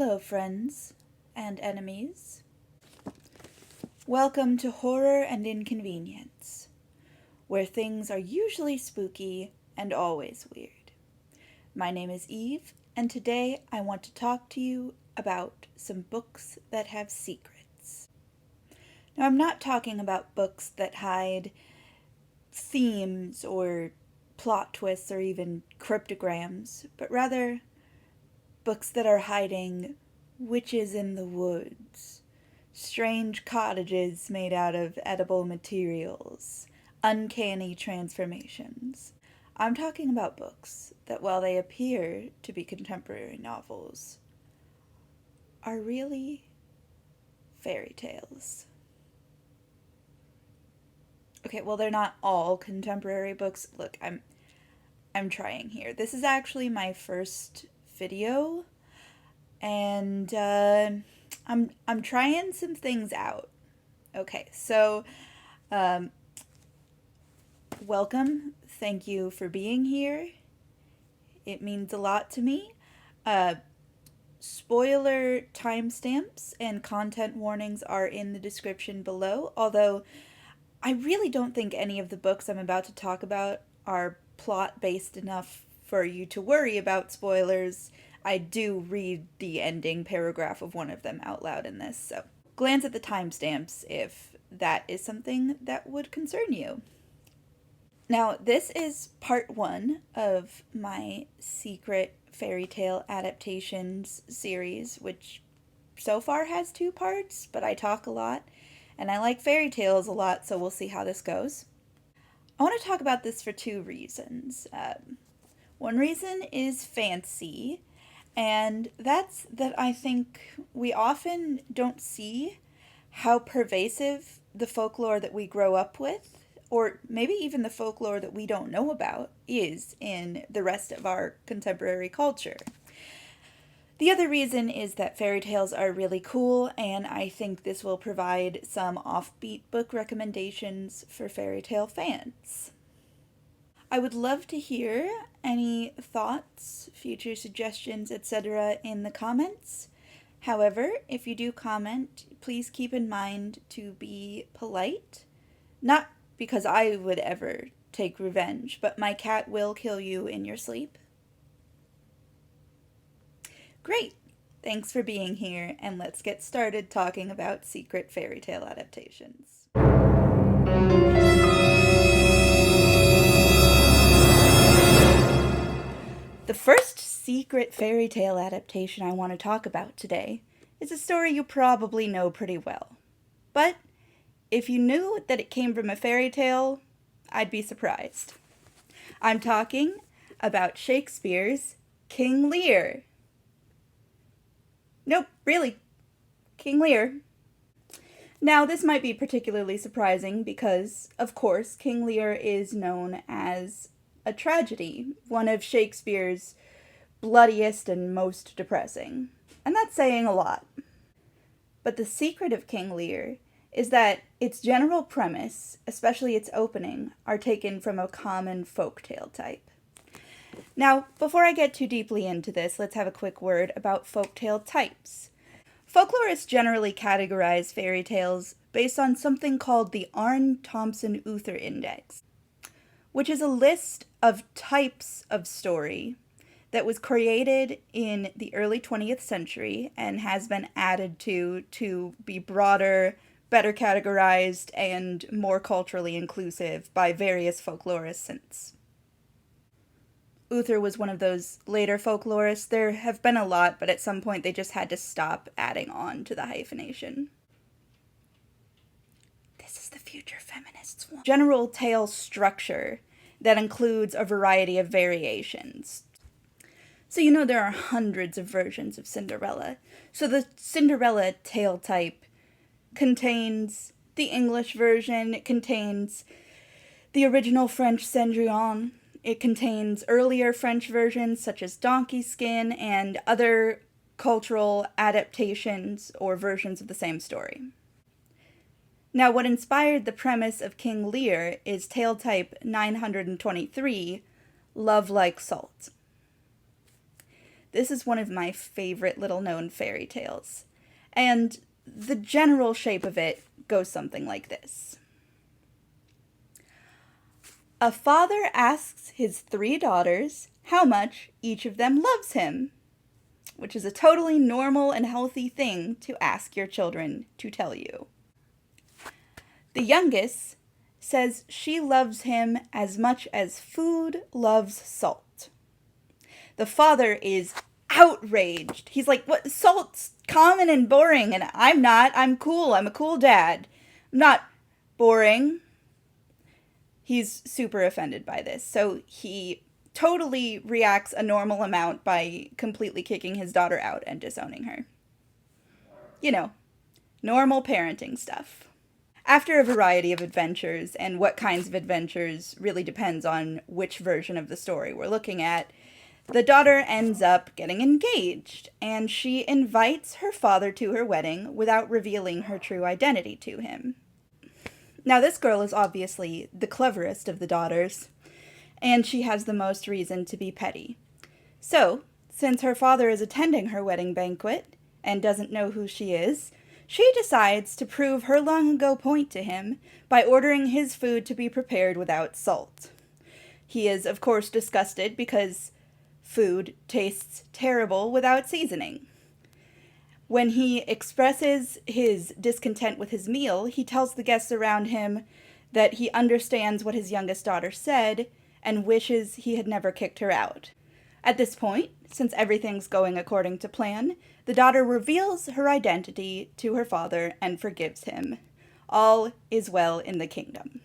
Hello, friends and enemies. Welcome to Horror and Inconvenience, where things are usually spooky and always weird. My name is Eve, and today I want to talk to you about some books that have secrets. Now, I'm not talking about books that hide themes or plot twists or even cryptograms, but rather books that are hiding witches in the woods, strange cottages made out of edible materials, uncanny transformations. I'm talking about books that, while they appear to be contemporary novels, are really fairy tales. Okay, well, they're not all contemporary books. Look, I'm trying here. This is actually my first video, and I'm trying some things out. Okay, so welcome. Thank you for being here. It means a lot to me. Spoiler timestamps and content warnings are in the description below, although I really don't think any of the books I'm about to talk about are plot-based enough for you to worry about spoilers. I do read the ending paragraph of one of them out loud in this, so glance at the timestamps if that is something that would concern you. Now, this is part 1 of my secret fairy tale adaptations series, which so far has 2 parts, but I talk a lot, and I like fairy tales a lot, so we'll see how this goes. I want to talk about this for 2 reasons. One reason is fancy, and that's that I think we often don't see how pervasive the folklore that we grow up with, or maybe even the folklore that we don't know about, is in the rest of our contemporary culture. The other reason is that fairy tales are really cool, and I think this will provide some offbeat book recommendations for fairy tale fans. I would love to hear any thoughts, future suggestions, etc. in the comments. However, if you do comment, please keep in mind to be polite. Not because I would ever take revenge, but my cat will kill you in your sleep. Great! Thanks for being here, and let's get started talking about secret fairy tale adaptations. The first secret fairy tale adaptation I want to talk about today is a story you probably know pretty well. But if you knew that it came from a fairy tale, I'd be surprised. I'm talking about Shakespeare's King Lear. Nope, really. King Lear. Now, this might be particularly surprising because, of course, King Lear is known as a tragedy, one of Shakespeare's bloodiest and most depressing. And that's saying a lot. But the secret of King Lear is that its general premise, especially its opening, are taken from a common folktale type. Now, before I get too deeply into this, let's have a quick word about folktale types. Folklorists generally categorize fairy tales based on something called the Arne-Thompson-Uther Index, which is a list of types of story that was created in the early 20th century and has been added to be broader, better categorized, and more culturally inclusive by various folklorists since. Uther was one of those later folklorists. There have been a lot, but at some point they just had to stop adding on to the hyphenation. This is the future feminists want. General tale structure that includes a variety of variations. So you know there are hundreds of versions of Cinderella. So the Cinderella tale type contains the English version, it contains the original French Cendrillon, it contains earlier French versions such as Donkey Skin and other cultural adaptations or versions of the same story. Now, what inspired the premise of King Lear is tale type 923, Love Like Salt. This is one of my favorite little-known fairy tales. And the general shape of it goes something like this. A father asks his 3 daughters how much each of them loves him, which is a totally normal and healthy thing to ask your children to tell you. The youngest says she loves him as much as food loves salt. The father is outraged. He's like, what? Salt's common and boring, and I'm not. I'm cool. I'm a cool dad. I'm not boring. He's super offended by this, so he totally reacts a normal amount by completely kicking his daughter out and disowning her. You know, normal parenting stuff. After a variety of adventures, and what kinds of adventures really depends on which version of the story we're looking at, the daughter ends up getting engaged, and she invites her father to her wedding without revealing her true identity to him. Now, this girl is obviously the cleverest of the daughters, and she has the most reason to be petty. So, since her father is attending her wedding banquet and doesn't know who she is, she decides to prove her long-ago point to him by ordering his food to be prepared without salt. He is, of course, disgusted because food tastes terrible without seasoning. When he expresses his discontent with his meal, he tells the guests around him that he understands what his youngest daughter said and wishes he had never kicked her out. At this point, since everything's going according to plan, the daughter reveals her identity to her father and forgives him. All is well in the kingdom.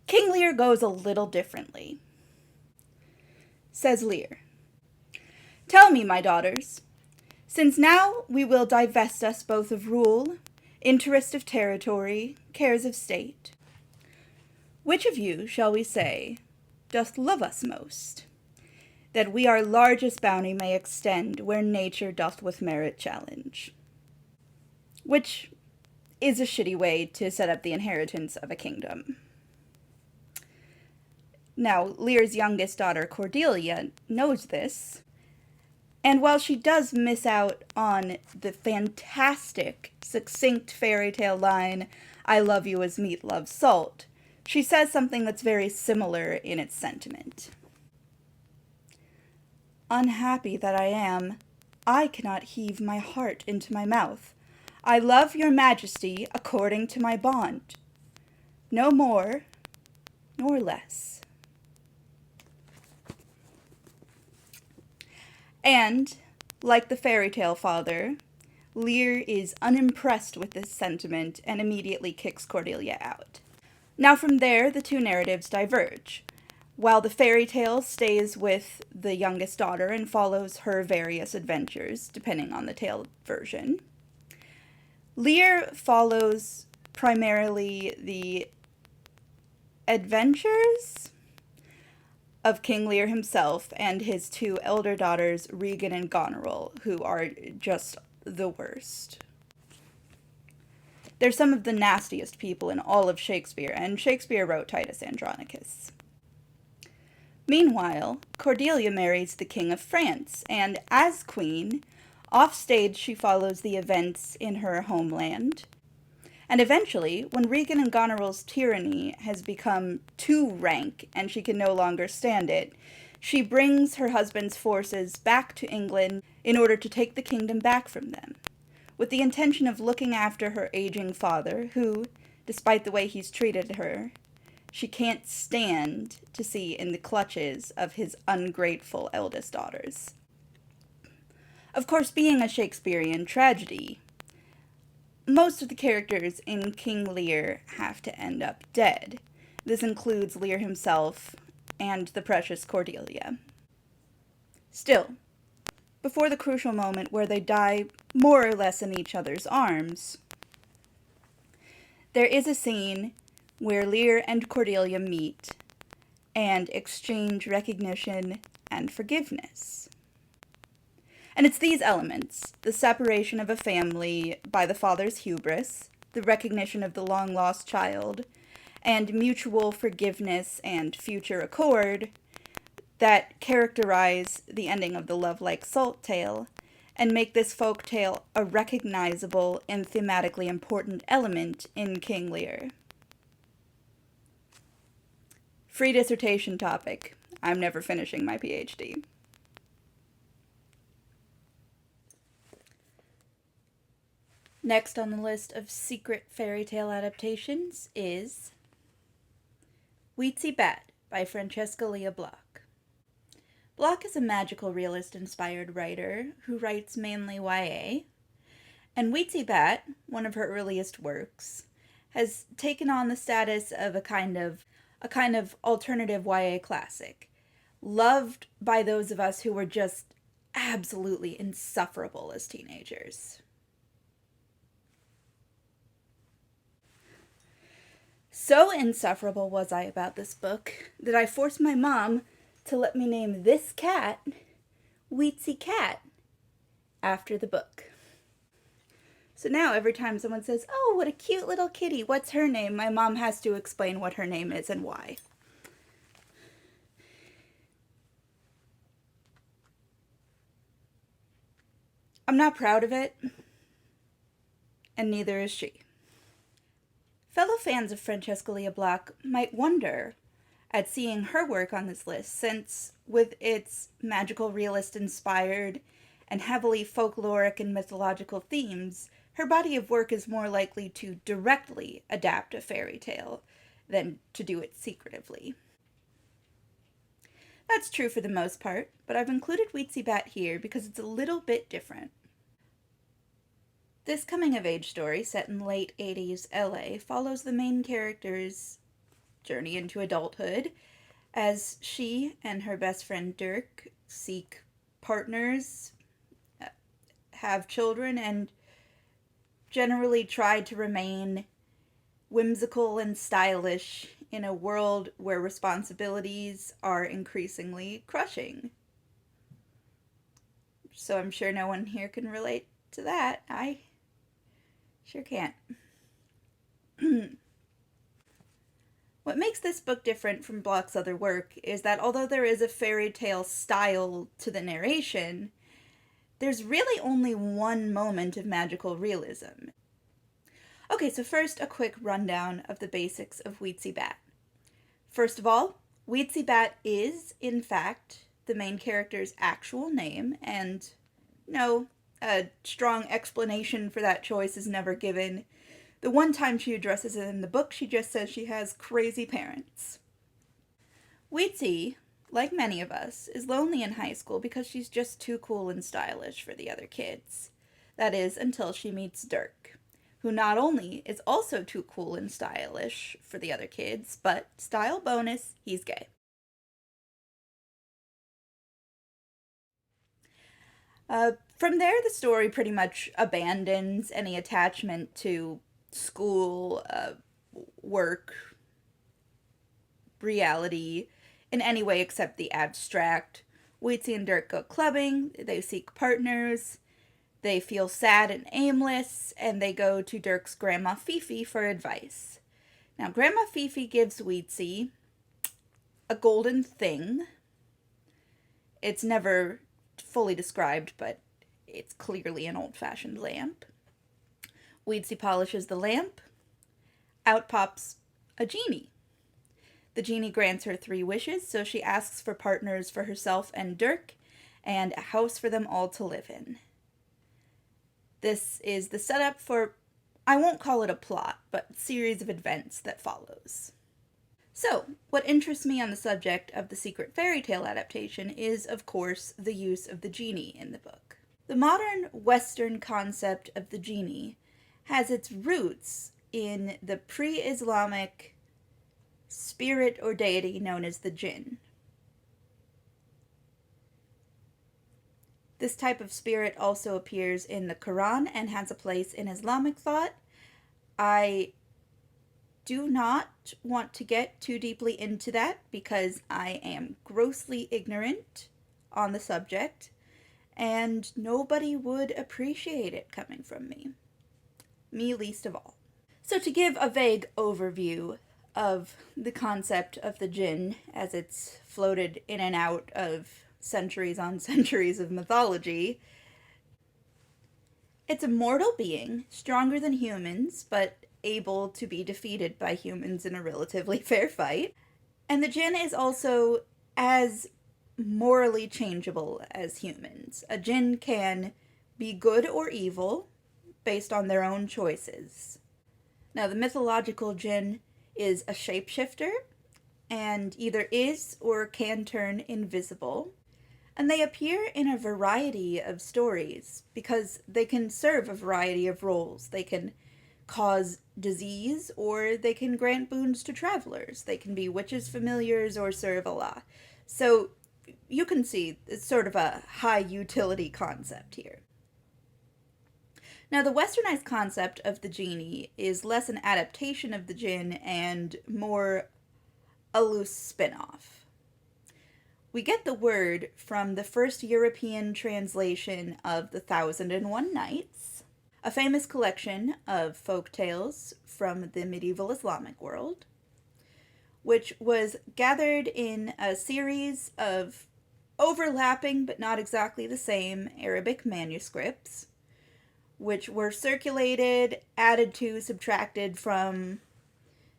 King Lear goes a little differently. Says Lear, "Tell me, my daughters, since now we will divest us both of rule, interest of territory, cares of state, which of you, shall we say, doth love us most, that we our largest bounty may extend where nature doth with merit challenge?" Which is a shitty way to set up the inheritance of a kingdom. Now, Lear's youngest daughter, Cordelia, knows this, and while she does miss out on the fantastic, succinct fairy tale line, "I love you as meat loves salt," she says something that's very similar in its sentiment. "Unhappy that I am, I cannot heave my heart into my mouth. I love your majesty according to my bond, no more nor less." And, like the fairy tale father, Lear is unimpressed with this sentiment and immediately kicks Cordelia out. Now from there, the two narratives diverge. While the fairy tale stays with the youngest daughter and follows her various adventures, depending on the tale version, Lear follows primarily the adventures of King Lear himself and his 2 elder daughters, Regan and Goneril, who are just the worst. They're some of the nastiest people in all of Shakespeare, and Shakespeare wrote Titus Andronicus. Meanwhile, Cordelia marries the King of France, and as queen, offstage she follows the events in her homeland. And eventually, when Regan and Goneril's tyranny has become too rank and she can no longer stand it, she brings her husband's forces back to England in order to take the kingdom back from them, with the intention of looking after her aging father, who, despite the way he's treated her, she can't stand to see in the clutches of his ungrateful eldest daughters. Of course, being a Shakespearean tragedy, most of the characters in King Lear have to end up dead. This includes Lear himself and the precious Cordelia. Still, before the crucial moment where they die more or less in each other's arms, there is a scene where Lear and Cordelia meet and exchange recognition and forgiveness. And it's these elements, the separation of a family by the father's hubris, the recognition of the long-lost child, and mutual forgiveness and future accord, that characterize the ending of the Love Like Salt tale and make this folk tale a recognizable and thematically important element in King Lear. Free dissertation topic. I'm never finishing my PhD. Next on the list of secret fairy tale adaptations is Weetzie Bat by Francesca Lia Block. Block is a magical realist-inspired writer who writes mainly YA, and Weetzie Bat, one of her earliest works, has taken on the status of a kind of alternative YA classic, loved by those of us who were just absolutely insufferable as teenagers. So insufferable was I about this book that I forced my mom to let me name this cat Weetzie Cat after the book. So now every time someone says, "Oh, what a cute little kitty, what's her name?" my mom has to explain what her name is and why. I'm not proud of it, and neither is she. Fellow fans of Francesca Lia Block might wonder at seeing her work on this list, since with its magical realist-inspired and heavily folkloric and mythological themes, her body of work is more likely to directly adapt a fairy tale than to do it secretively. That's true for the most part, but I've included Weetzie Bat here because it's a little bit different. This coming-of-age story, set in late 80s LA, follows the main character's journey into adulthood as she and her best friend Dirk seek partners, have children, and generally try to remain whimsical and stylish in a world where responsibilities are increasingly crushing. So I'm sure no one here can relate to that. I sure can't. What makes this book different from Block's other work is that although there is a fairy tale style to the narration, there's really only one moment of magical realism. Okay, so first a quick rundown of the basics of Weetzie Bat. First of all, Weetzie Bat is, in fact, the main character's actual name, and no, a strong explanation for that choice is never given. The one time she addresses it in the book, she just says she has crazy parents. Weetzie, like many of us, is lonely in high school because she's just too cool and stylish for the other kids. That is, until she meets Dirk, who not only is also too cool and stylish for the other kids, but, style bonus, he's gay. From there, the story pretty much abandons any attachment to school, work, reality, in any way except the abstract. Weetzie and Dirk go clubbing, they seek partners, they feel sad and aimless, and they go to Dirk's Grandma Fifi for advice. Now, Grandma Fifi gives Weetzie a golden thing. It's never fully described, but it's clearly an old-fashioned lamp. Weetzie polishes the lamp. Out pops a genie. The genie grants her 3 wishes, so she asks for partners for herself and Dirk, and a house for them all to live in. This is the setup for, I won't call it a plot, but a series of events that follows. So, what interests me on the subject of the secret fairy tale adaptation is, of course, the use of the genie in the book. The modern Western concept of the genie has its roots in the pre-Islamic spirit or deity known as the jinn. This type of spirit also appears in the Quran and has a place in Islamic thought. I do not want to get too deeply into that because I am grossly ignorant on the subject, and nobody would appreciate it coming from me. Me least of all. So to give a vague overview of the concept of the jinn as it's floated in and out of centuries on centuries of mythology. It's a mortal being, stronger than humans, but able to be defeated by humans in a relatively fair fight. And the jinn is also as morally changeable as humans. A jinn can be good or evil based on their own choices. Now, the mythological jinn is a shapeshifter and either is or can turn invisible. And they appear in a variety of stories because they can serve a variety of roles. They can cause disease or they can grant boons to travelers. They can be witches' familiars or serve Allah. So you can see it's sort of a high utility concept here. Now, the westernized concept of the genie is less an adaptation of the jinn and more a loose spin-off. We get the word from the first European translation of The 1001 Nights, a famous collection of folk tales from the medieval Islamic world, which was gathered in a series of overlapping but not exactly the same Arabic manuscripts, which were circulated, added to, subtracted from,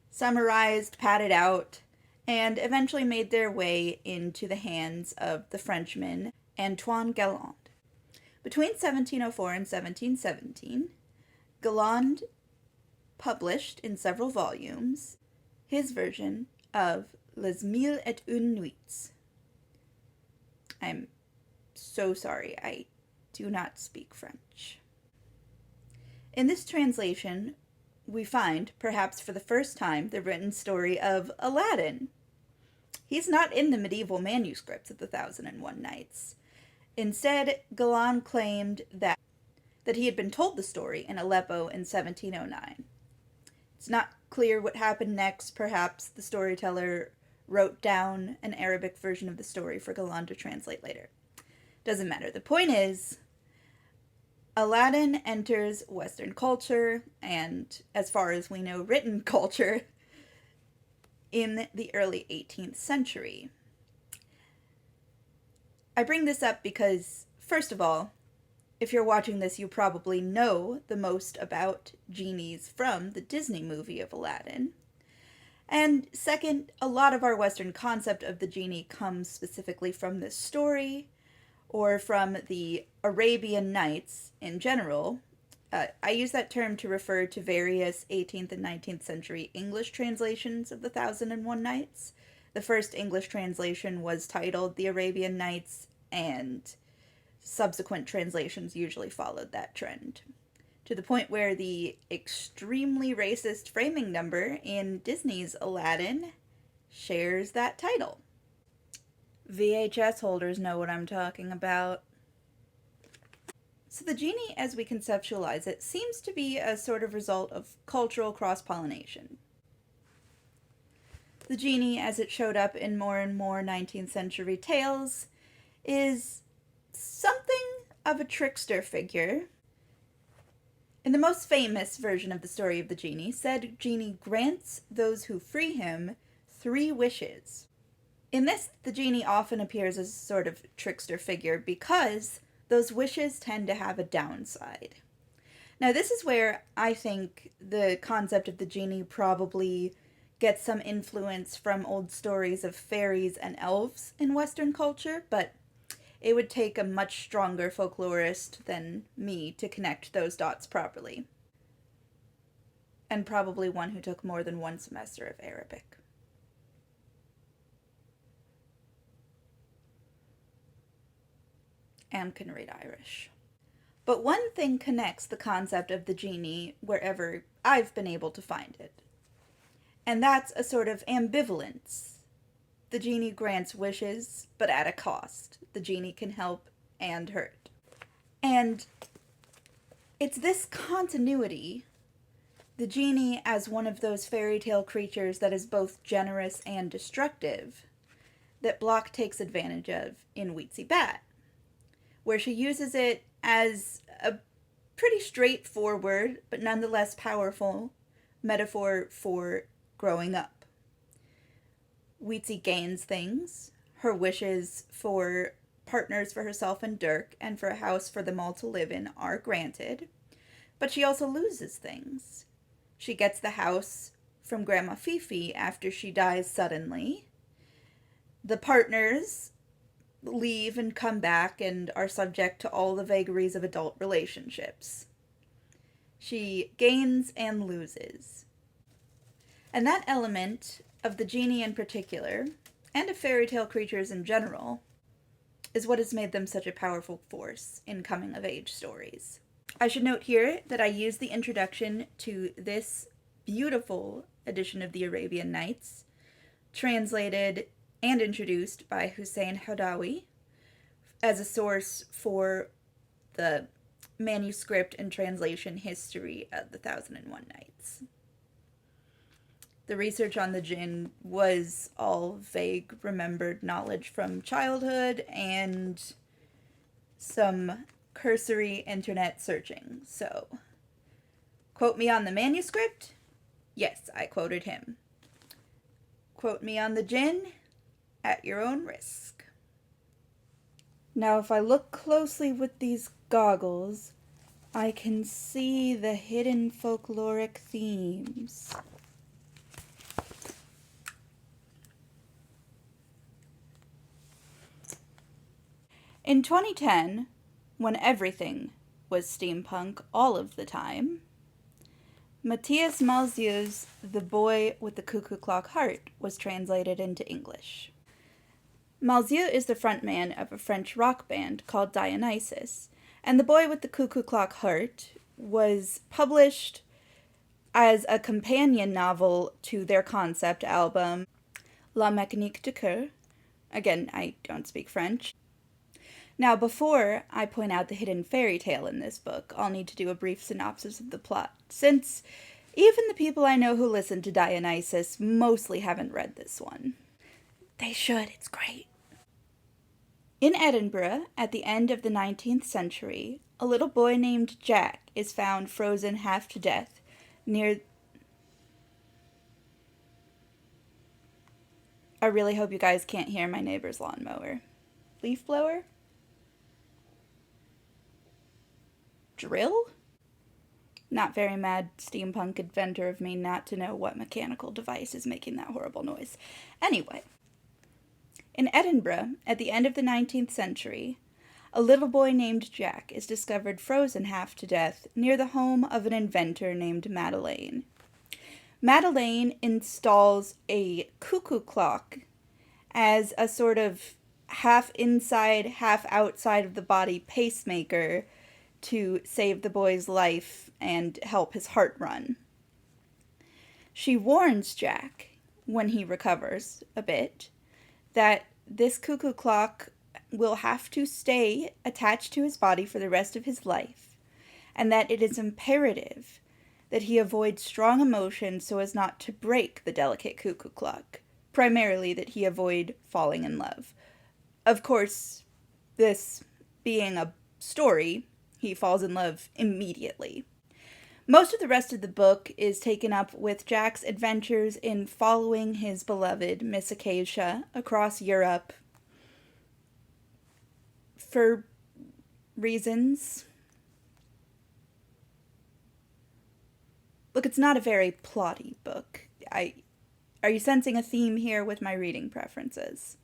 summarized, padded out, and eventually made their way into the hands of the Frenchman Antoine Galland. Between 1704 and 1717, Galland published in several volumes his version of Les Mille et Une Nuits. I'm so sorry, I do not speak French. In this translation, we find, perhaps for the first time, the written story of Aladdin. He's not in the medieval manuscripts of The 1001 Nights. Instead, Galland claimed that he had been told the story in Aleppo in 1709. It's not clear what happened next. Perhaps the storyteller wrote down an Arabic version of the story for Galland to translate later. Doesn't matter. The point is, Aladdin enters Western culture, and as far as we know, written culture, in the early 18th century. I bring this up because, first of all, if you're watching this, you probably know the most about genies from the Disney movie of Aladdin. And second, a lot of our Western concept of the genie comes specifically from this story, or from the Arabian Nights in general. I use that term to refer to various 18th and 19th century English translations of The 1001 Nights. The first English translation was titled The Arabian Nights, and subsequent translations usually followed that trend, to the point where the extremely racist framing number in Disney's Aladdin shares that title. VHS holders know what I'm talking about. So the genie, as we conceptualize it, seems to be a sort of result of cultural cross-pollination. The genie, as it showed up in more and more 19th century tales, is something of a trickster figure. In the most famous version of the story of the genie, said genie grants those who free him 3 wishes. In this, the genie often appears as a sort of trickster figure because those wishes tend to have a downside. Now, this is where I think the concept of the genie probably gets some influence from old stories of fairies and elves in Western culture, but it would take a much stronger folklorist than me to connect those dots properly. And probably one who took more than 1 semester of Arabic. And can read Irish. But one thing connects the concept of the genie wherever I've been able to find it. And that's a sort of ambivalence. The genie grants wishes, but at a cost. The genie can help and hurt. And it's this continuity, the genie as one of those fairy tale creatures that is both generous and destructive, that Block takes advantage of in Weetzie Bat, where she uses it as a pretty straightforward, but nonetheless powerful, metaphor for growing up. Weetzie gains things. Her wishes for partners for herself and Dirk and for a house for them all to live in are granted. But she also loses things. She gets the house from Grandma Fifi after she dies suddenly. The partners leave and come back and are subject to all the vagaries of adult relationships. She gains and loses. And that element of the genie in particular, and of fairy tale creatures in general, is what has made them such a powerful force in coming-of-age stories. I should note here that I use the introduction to this beautiful edition of the Arabian Nights, translated and introduced by Hussein Hadawi, as a source for the manuscript and translation history of the 1001 Nights. The research on the jinn was all vague, remembered knowledge from childhood and some cursory internet searching. So, quote me on the manuscript? Yes, I quoted him. Quote me on the jinn? At your own risk. Now, if I look closely with these goggles, I can see the hidden folkloric themes. In 2010, when everything was steampunk all of the time, Matthias Malzieu's The Boy with the Cuckoo-Clock Heart was translated into English. Malzieu is the frontman of a French rock band called Dionysus, and The Boy with the Cuckoo-Clock Heart was published as a companion novel to their concept album, La Mécanique du Cœur. Again, I don't speak French. Now, before I point out the hidden fairy tale in this book, I'll need to do a brief synopsis of the plot, since even the people I know who listen to Dionysus mostly haven't read this one. They should, it's great. In Edinburgh, at the end of the 19th century, a little boy named Jack is found frozen half to death near... I really hope you guys can't hear my neighbor's lawnmower. Leaf blower? Drill? Not very mad steampunk inventor of me not to know what mechanical device is making that horrible noise. Anyway, in Edinburgh, at the end of the 19th century, a little boy named Jack is discovered frozen half to death near the home of an inventor named Madeleine. Madeleine installs a cuckoo clock as a sort of half inside, half outside of the body pacemaker to save the boy's life and help his heart run. She warns Jack, when he recovers a bit, that this cuckoo clock will have to stay attached to his body for the rest of his life, and that it is imperative that he avoid strong emotions so as not to break the delicate cuckoo clock, primarily that he avoid falling in love. Of course, this being a story, he falls in love immediately. Most of the rest of the book is taken up with Jack's adventures in following his beloved Miss Acacia across Europe for reasons. Look, it's not a very plotty book. Are you sensing a theme here with my reading preferences?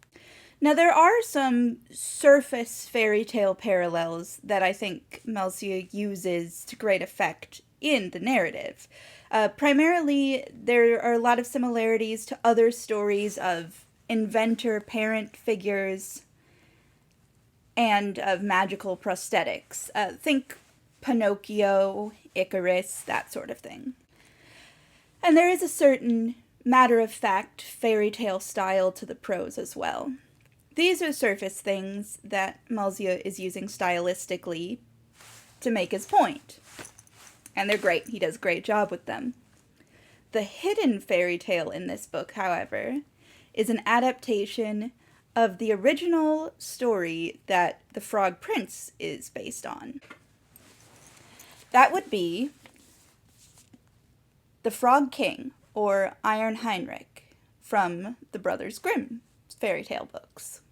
Now, there are some surface fairy tale parallels that I think Malzieu uses to great effect in the narrative. Primarily, there are a lot of similarities to other stories of inventor-parent figures and of magical prosthetics. Think Pinocchio, Icarus, that sort of thing. And there is a certain matter-of-fact fairy tale style to the prose as well. These are surface things that Malzieu is using stylistically to make his point. And they're great. He does a great job with them. The hidden fairy tale in this book, however, is an adaptation of the original story that The Frog Prince is based on. That would be The Frog King, or Iron Heinrich, from the Brothers Grimm fairy tale books.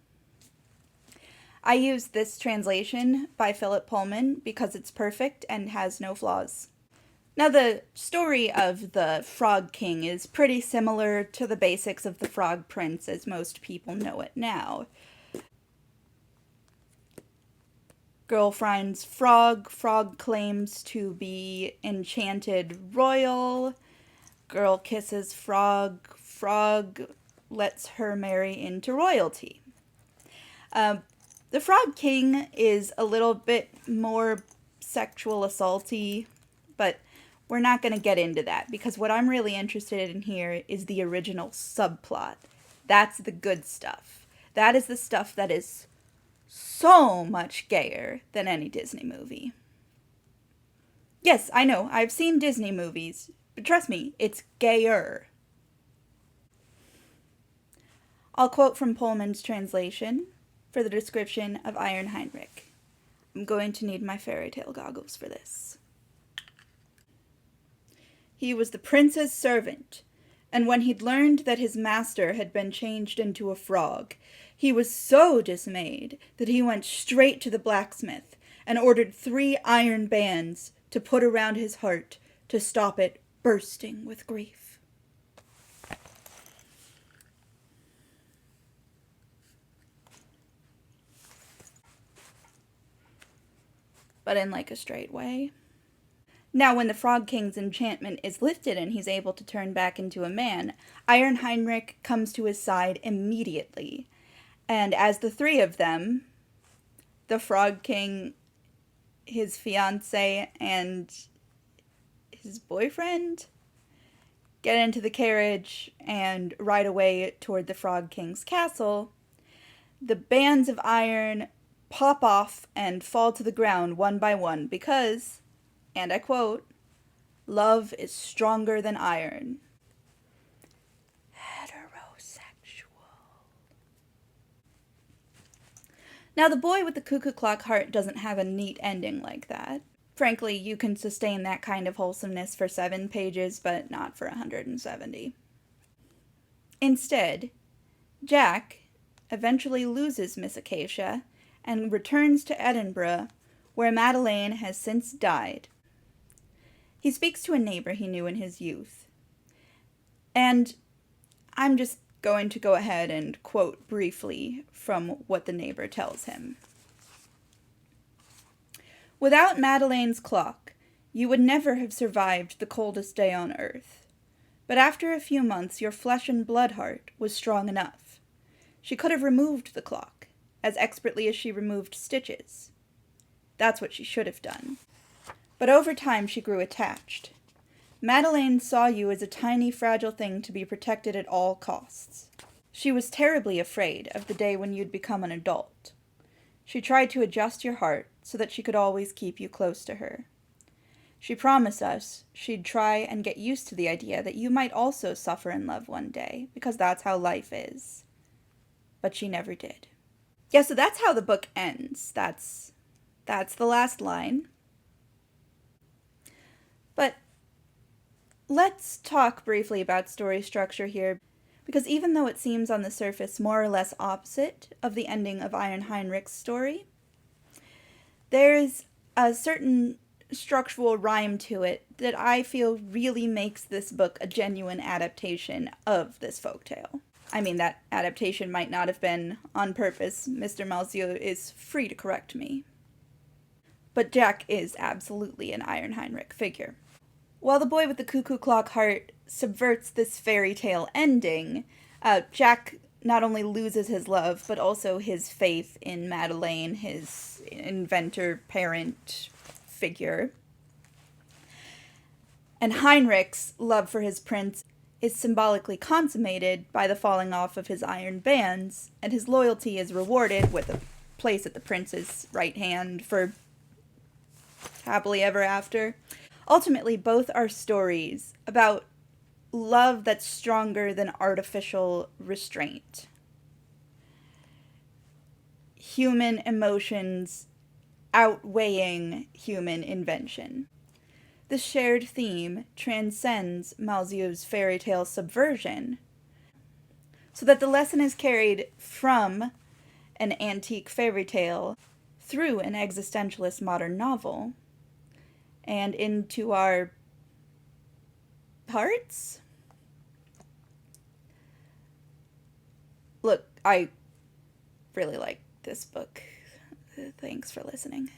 I use this translation by Philip Pullman because it's perfect and has no flaws. Now, the story of the Frog King is pretty similar to the basics of the Frog Prince as most people know it now. Girl finds frog, frog claims to be enchanted royal, girl kisses frog, frog lets her marry into royalty. The Frog King is a little bit more sexual assaulty, but we're not going to get into that because what I'm really interested in here is the original subplot. That's the good stuff. That is the stuff that is so much gayer than any Disney movie. Yes, I know, I've seen Disney movies, but trust me, it's gayer. I'll quote from Pullman's translation for the description of Iron Heinrich. I'm going to need my fairy tale goggles for this. He was the prince's servant, and when he'd learned that his master had been changed into a frog, he was so dismayed that he went straight to the blacksmith and ordered 3 iron bands to put around his heart to stop it bursting with grief. But in like a straight way. Now, when the Frog King's enchantment is lifted and he's able to turn back into a man, Iron Heinrich comes to his side immediately. And as the 3 of them, the Frog King, his fiancée, and his boyfriend, get into the carriage and ride away toward the Frog King's castle, the bands of iron pop off and fall to the ground one by one because, and I quote, "Love is stronger than iron." Now, The Boy with the Cuckoo-Clock Heart doesn't have a neat ending like that. Frankly, you can sustain that kind of wholesomeness for 7 pages, but not for 170. Instead, Jack eventually loses Miss Acacia and returns to Edinburgh, where Madeleine has since died. He speaks to a neighbor he knew in his youth. And I'm just going to go ahead and quote briefly from what the neighbor tells him. "Without Madeleine's clock, you would never have survived the coldest day on earth. But after a few months, your flesh and blood heart was strong enough. She could have removed the clock, as expertly as she removed stitches. That's what she should have done. But over time, she grew attached. Madeleine saw you as a tiny, fragile thing to be protected at all costs. She was terribly afraid of the day when you'd become an adult. She tried to adjust your heart so that she could always keep you close to her. She promised us she'd try and get used to the idea that you might also suffer in love one day, because that's how life is. But she never did." Yeah, so that's how the book ends. That's the last line. But let's talk briefly about story structure here, because even though it seems on the surface more or less opposite of the ending of Iron Heinrich's story, there's a certain structural rhyme to it that I feel really makes this book a genuine adaptation of this folktale. I mean, that adaptation might not have been on purpose. Mr. Malzieu is free to correct me. But Jack is absolutely an Iron Heinrich figure. While The Boy with the Cuckoo-Clock Heart subverts this fairy tale ending, Jack not only loses his love, but also his faith in Madeleine, his inventor parent figure. And Heinrich's love for his prince is symbolically consummated by the falling off of his iron bands, and his loyalty is rewarded with a place at the prince's right hand for happily ever after. Ultimately, both are stories about love that's stronger than artificial restraint. Human emotions outweighing human invention. The shared theme transcends Malzieu's fairy tale subversion. so that the lesson is carried from an antique fairy tale through an existentialist modern novel and into our hearts. Look, I really like this book. Thanks for listening.